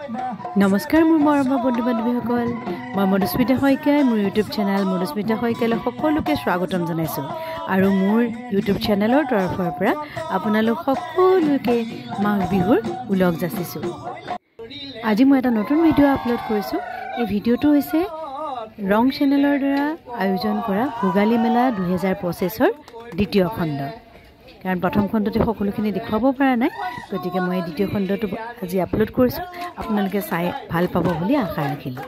নমস্কাৰ মোৰ মৰমৰ বন্ধু বান্ধৱীসকল মই মধুস্মিতা শইকীয়াই মোৰ ইউটিউব চেনেল মধুস্মিতা শইকীয়ালৈ সকলোকে স্বাগতম জনাইছোঁ আৰু মোৰ ইউটিউব চেনেলৰ তৰফৰ পৰা আপোনালোক সকলোকে মাঘ বিহুৰ উলগ যাচিছোঁ। আজি মই এটা নতুন ভিডিঅ' আপলোড কৰিছোঁ। এই ভিডিঅ'টো হৈছে ৰং চেনেলৰ দ্বাৰা আয়োজন কৰা ভোগালী মেলা 2025ৰ দ্বিতীয় খণ্ড। কাৰণ প্ৰথম খণ্ডতে সকলোখিনি দেখুৱাব পৰা নাই, গতিকে মই দ্বিতীয় খণ্ডটো আজি আপলোড কৰিছোঁ। আপোনালোকে চাই ভাল পাব বুলি আশা ৰাখিলোঁ।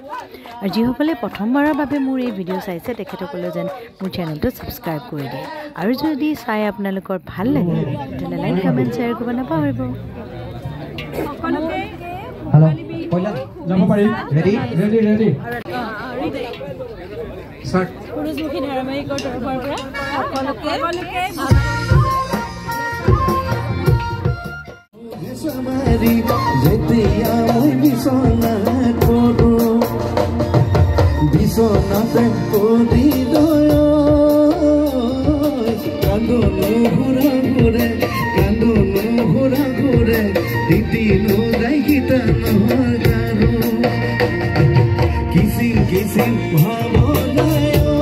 আৰু যিসকলে প্ৰথমবাৰৰ বাবে মোৰ এই ভিডিঅ' চাইছে তেখেতসকলে যেন মোৰ চেনেলটো ছাবস্ক্ৰাইব কৰি দিয়ে। আৰু যদি চাই আপোনালোকৰ ভাল লাগে তেতিয়াহ'লে লাইক কমেণ্ট শ্বেয়াৰ কৰিব নাপাহৰিব। সূৰজমুখী ধাৰাবাহিকৰ তৰফৰ পৰা Samari jetiya moi bisonate podi doyo kandonu hura hure ditinu daikita no garu kisim bhavonayo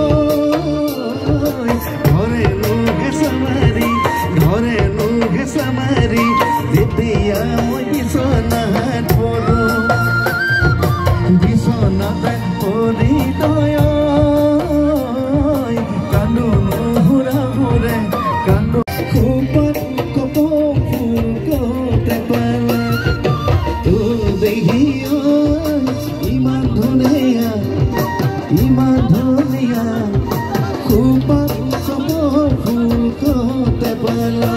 dhore no ge samari jetiya moi bisonat poro bisonate podi doyo kandonu hura hure kandu kupat kopo phul kote pala tu dehiyo iman dhuniya kupat kopo phul kote pala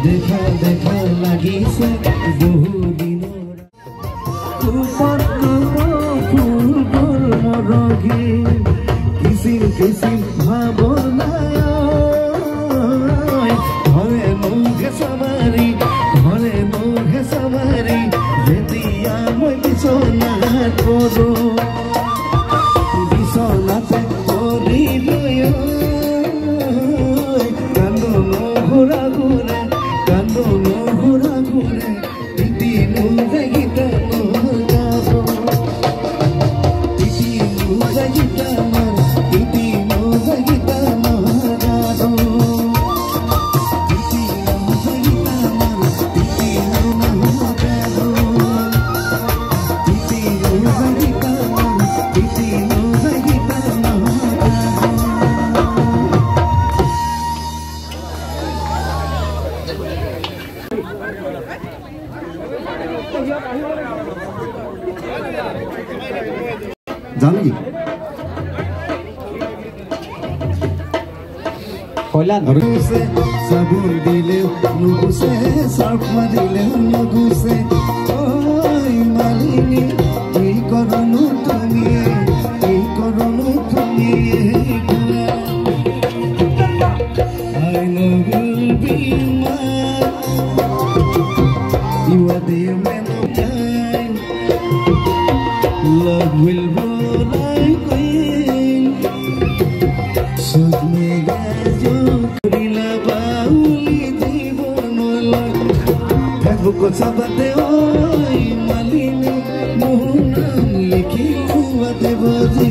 দেখা দেখা লাগিছে বহু দিনৰ কুপাত ফুল গল মৰহি কিසිম ভাৱনায় ধৰে মোহে চামাৰি যেতিয়া মই বিচনাত পৰো বিচনাতে পৰি লৈ কান্দো ঘূৰা ঘূৰে ditinu dagita no gaso ditinu dagita no gaso জানি কইলা নগুছে সাবুন দিলে নগুছে সার্ফ মারিলে নগুছে ওই মালিনী কি করনু তুমি I know you'll be mine. You are the man of time. Love will roll like wind. Sud mein gajo kurila bauli jibonola. Thakbo ko sabate oi malini mohunam likhi huate boji.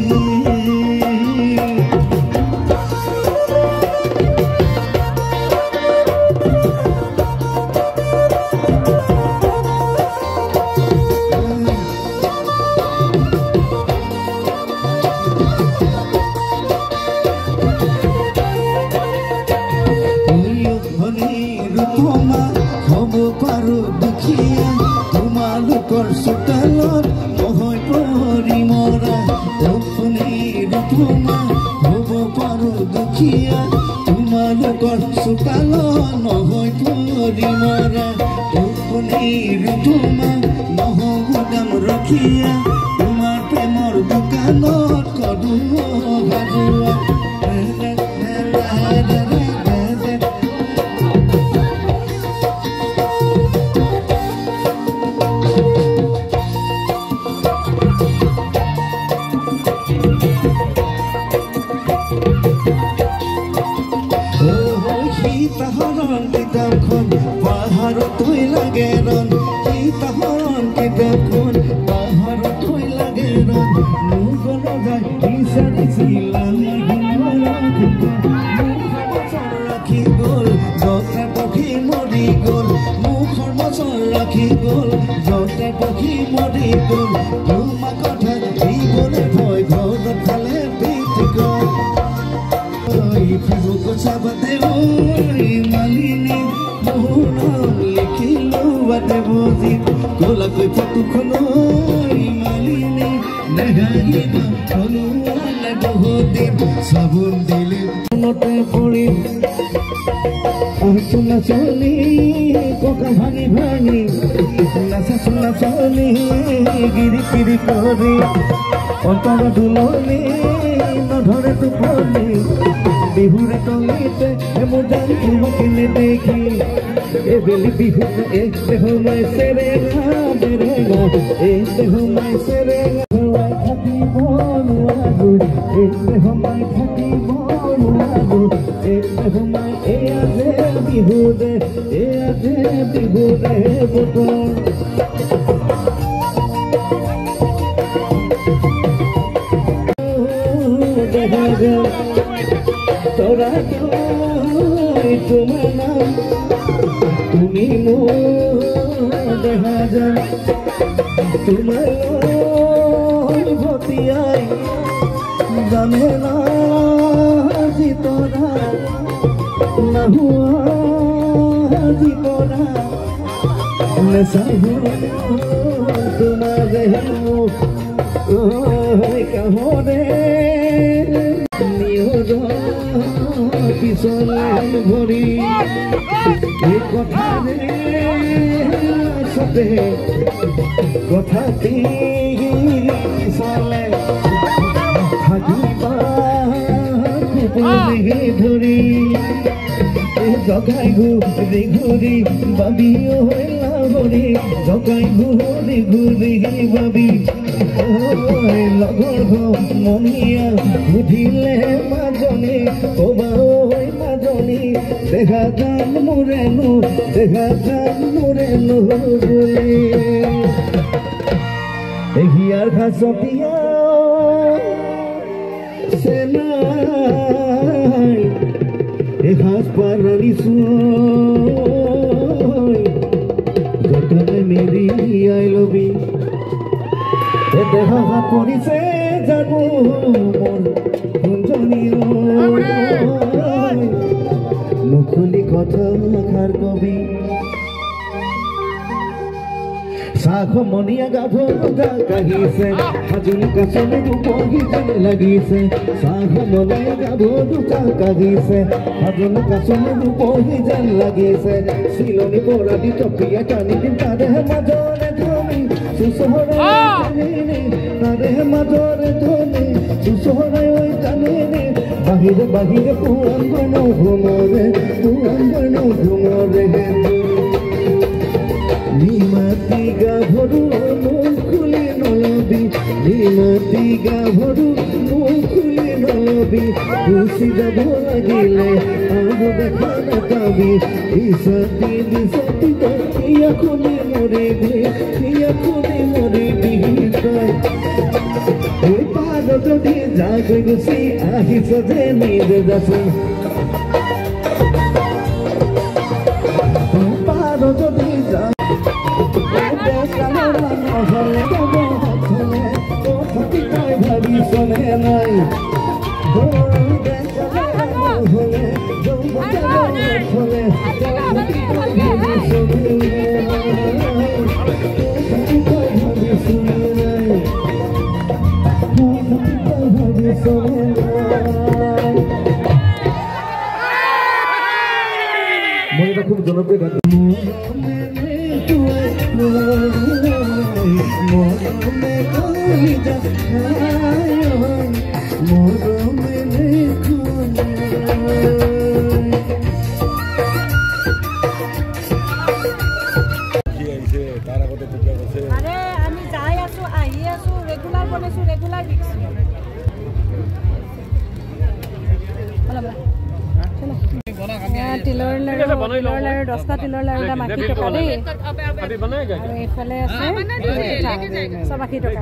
তোমালোকৰ চোতালত নহয় পৰি মৰা ধুমা হ'ব পাৰো দুখীয়া তোমালোকৰ চোতালত নহয় পৰি মৰা ধুমা নহ'ব দাম ৰখিয়া তোমাৰ প্ৰেমৰ দোকানত কদু ভাজোৱা পাহাৰৰ কিতাপখন পাহাৰত লাগে ৰন কি পাহাৰৰ দেখোন পাহাৰত থৈ লাগে ৰং মুগল যায় বিচাৰিছিলা ৰাখি গ'ল যতে পক্ষী মৰি গ'ল মুখৰ মচৰ ৰাখি গ'ল যতে পক্ষী মৰি গ'ল তোমাক কথা দিবলৈ ভয় ঘৰত খালে পিঠ গ'ল ফেচবুক চাবাতে মালিনী মোৰ নাম লিখিলো বাটে বজি ক'লাকৈ ফটোখন মালিনী নেহাহিবা হলোৱালে বহুত দিন চাবোন দিলে মনতে পৰিল চোলা চলি ককা ভাঙি ভাঙি নাচা চোলা চলি গিৰি গিৰি কৰি অন্তৰ দুলনি নধৰে টোপনি বিহুৰে তলিতে মোৰ জান তোমাকে নেদেখি এবেলি বিহুত সোমাই চেৰেঙা বেৰেঙা সোমাই চেৰেঙা থাকিব নোৱাৰো সোমাই থাকিব নোৱাৰো সোমাই এয়া যে বিহুৰে বতৰ তোরা তোমার নাম তুমি দেখা যান তোমার ভতিয়াই জানে না জি তোরা না হুয়া জি তোরা নেশাবো তোমার কাহরে পিছলে ভৰি এই কথাৰে সতে কথাটি পিছলে থাকিবা ধৰি জগাই ঘূৰি ঘূৰি বাবি হৰি জগাই ঘূৰি ঘূৰি বাবি লগৰ মনিয়া সুধিলে মাজনী কবা ঐ মাজনী দেখা যাম মোৰেনো বুলি হিয়াৰ ঘাচতীয়া চেনাই এসাঁজ পাৰালিছো যতনে মেৰি আই লবি দেখা পৰিছে জানো মোৰ কুঞ্জনী মুখলি কথা খাৰ কবি চাহ মনিয়া গাভৰু কাঢ়িছে হাজোন কাছলে ৰূপহী যেন লাগিছে চাহ মনিয়া গাভৰু কাঢ়িছে হাজোন কাছলে ৰূপহী যেন লাগিছে চিলনি পৰা দি টপিয়া টানি দিম তাৰে মাজৰে ধমি সুচহৰাই তাৰে মাজৰে ধমি সুচহৰাই ঐ টানিনি বাহিৰে বাহিৰে পুৰাংগন ঘুমৰে নিমাতি গাভৰু মুখ খুলি নলবি নিমাতি গাভৰু মুখ খুলি নলবি গুচি যাব লাগিলে আৰু দেখা নাপাবি ইছাতি ইয়া খুলি মৰিবি তই ঐ পাৰ যদি যাগৈ গুচি আহিছ যে নিজে যাচোন পাৰ যদি যা ভাবিছনে নাই মই এটা খুব জনপ্রিয় গান আমি যাই আছো আহি আছো রেগুলার বনাইছো রেগুলার বিকছি তিলৰ লাৰু 10টা তিলৰ লাৰু দাম 80 টকা দেই আৰু এইফালে আছে চব 80 টকা